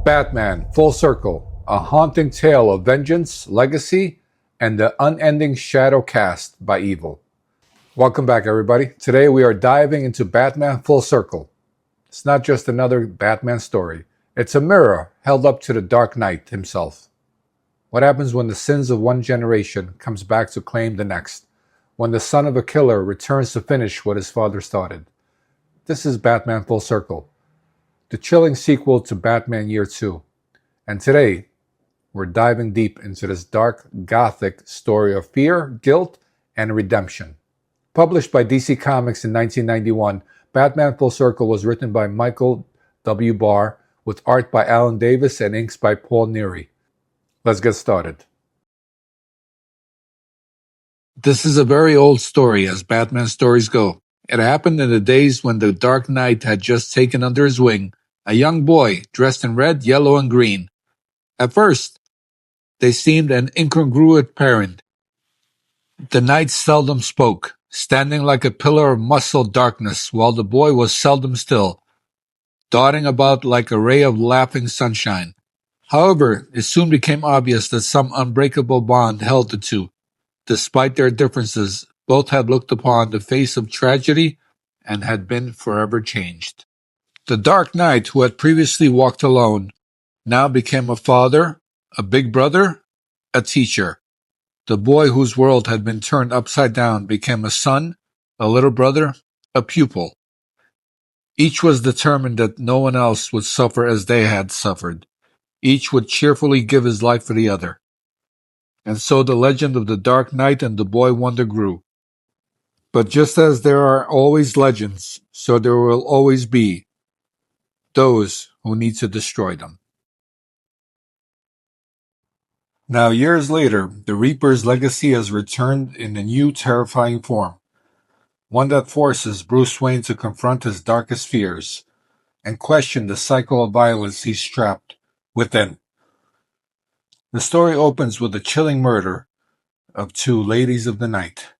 Batman Full Circle, a haunting tale of vengeance, legacy, and the unending shadow cast by evil. Welcome back, everybody. Today we are diving into Batman Full Circle. It's not just another Batman story, it's a mirror held up to the Dark Knight himself. What happens when the sins of one generation comes back to claim the next? When the son of a killer returns to finish what his father started? This is Batman Full Circle, the chilling sequel to Batman Year 2. And today, we're diving deep into this dark, gothic story of fear, guilt, and redemption. Published by DC Comics in 1991, Batman Full Circle was written by Michael W. Barr, with art by Alan Davis and inks by Paul Neary. Let's get started. This is a very old story, as Batman stories go. It happened in the days when the Dark Knight had just taken under his wing a young boy dressed in red, yellow, and green. At first, they seemed an incongruous parent. The knight seldom spoke, standing like a pillar of muscled darkness, while the boy was seldom still, darting about like a ray of laughing sunshine. However, it soon became obvious that some unbreakable bond held the two. Despite their differences, both had looked upon the face of tragedy and had been forever changed. The Dark Knight, who had previously walked alone, now became a father, a big brother, a teacher. The boy whose world had been turned upside down became a son, a little brother, a pupil. Each was determined that no one else would suffer as they had suffered. Each would cheerfully give his life for the other. And so the legend of the Dark Knight and the boy wonder grew. But just as there are always legends, so there will always be those who need to destroy them. Now, years later, the Reaper's legacy has returned in a new terrifying form, one that forces Bruce Wayne to confront his darkest fears and question the cycle of violence he's trapped within. The story opens with the chilling murder of two ladies of the night.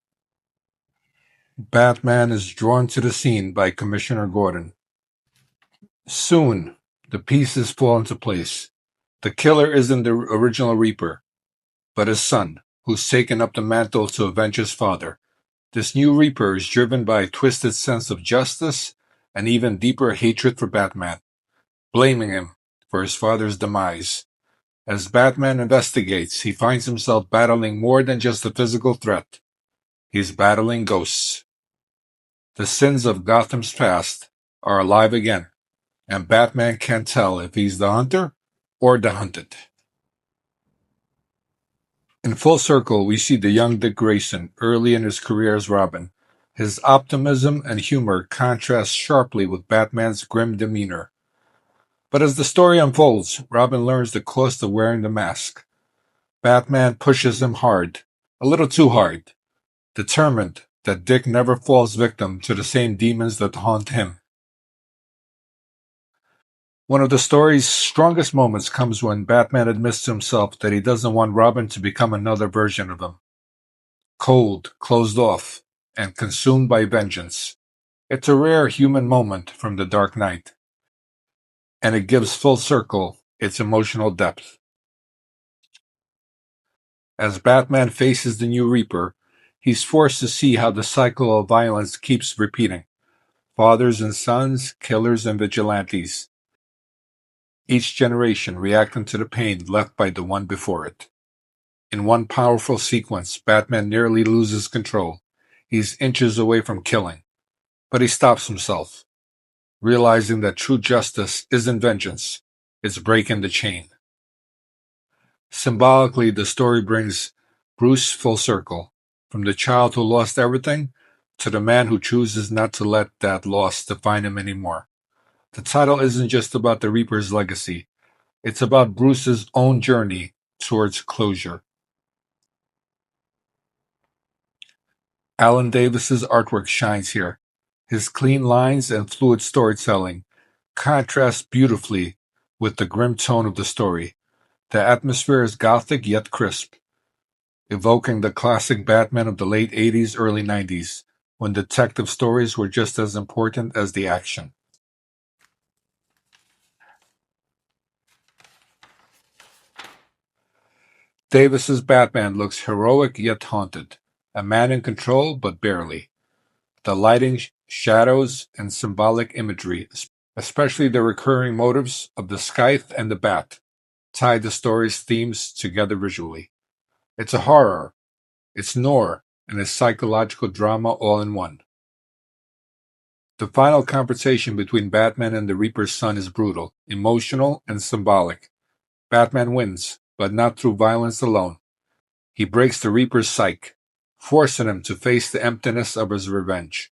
Batman is drawn to the scene by Commissioner Gordon. Soon, the pieces fall into place. The killer isn't the original Reaper, but his son, who's taken up the mantle to avenge his father. This new Reaper is driven by a twisted sense of justice and even deeper hatred for Batman, blaming him for his father's demise. As Batman investigates, he finds himself battling more than just a physical threat. He's battling ghosts. The sins of Gotham's past are alive again, and Batman can't tell if he's the hunter or the hunted. In Full Circle, we see the young Dick Grayson early in his career as Robin. His optimism and humor contrast sharply with Batman's grim demeanor. But as the story unfolds, Robin learns the cost of wearing the mask. Batman pushes him hard, a little too hard, determined that Dick never falls victim to the same demons that haunt him. One of the story's strongest moments comes when Batman admits to himself that he doesn't want Robin to become another version of him. Cold, closed off, and consumed by vengeance. It's a rare human moment from the Dark Knight, and it gives Full Circle its emotional depth. As Batman faces the new Reaper, he's forced to see how the cycle of violence keeps repeating. Fathers and sons, killers and vigilantes. Each generation reacting to the pain left by the one before it. In one powerful sequence, Batman nearly loses control. He's inches away from killing, but he stops himself, realizing that true justice isn't vengeance, it's breaking the chain. Symbolically, the story brings Bruce full circle, from the child who lost everything to the man who chooses not to let that loss define him anymore. The title isn't just about the Reaper's legacy, it's about Bruce's own journey towards closure. Alan Davis's artwork shines here. His clean lines and fluid storytelling contrast beautifully with the grim tone of the story. The atmosphere is gothic yet crisp, evoking the classic Batman of the late 80s, early 90s, when detective stories were just as important as the action. Davis's Batman looks heroic yet haunted, a man in control but barely. The lighting, shadows, and symbolic imagery, especially the recurring motives of the scythe and the bat, tie the story's themes together visually. It's a horror, it's noir, and a psychological drama all in one. The final confrontation between Batman and the Reaper's son is brutal, emotional, and symbolic. Batman wins, but not through violence alone. He breaks the Reaper's psyche, forcing him to face the emptiness of his revenge.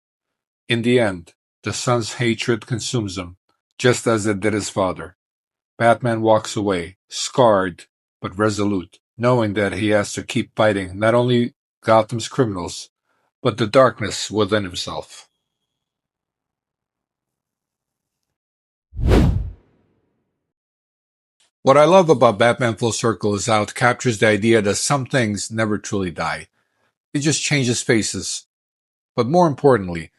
In the end, the son's hatred consumes him, just as it did his father. Batman walks away, scarred but resolute, knowing that he has to keep fighting not only Gotham's criminals, but the darkness within himself. What I love about Batman Full Circle is how it captures the idea that some things never truly die. It just changes faces. But more importantly,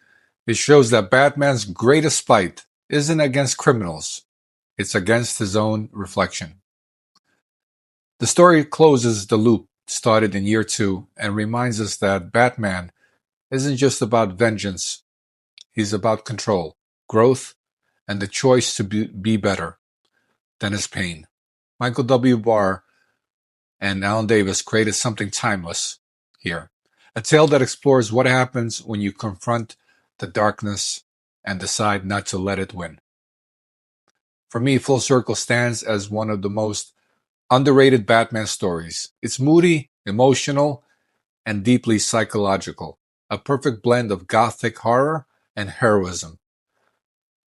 it shows that Batman's greatest fight isn't against criminals, it's against his own reflection. The story closes the loop started in year two and reminds us that Batman isn't just about vengeance, he's about control, growth, and the choice to be better than his pain. Michael W. Barr and Alan Davis created something timeless here. A tale that explores what happens when you confront the darkness and decide not to let it win. For me, Full Circle stands as one of the most underrated Batman stories. It's moody, emotional, and deeply psychological. A perfect blend of gothic horror and heroism.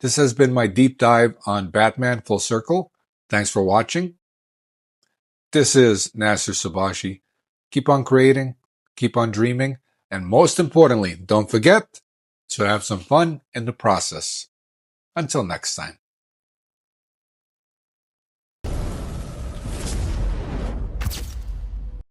This has been my deep dive on Batman Full Circle. Thanks for watching. This is Naser Subashi. Keep on creating, keep on dreaming, and most importantly, don't forget to have some fun in the process. Until next time.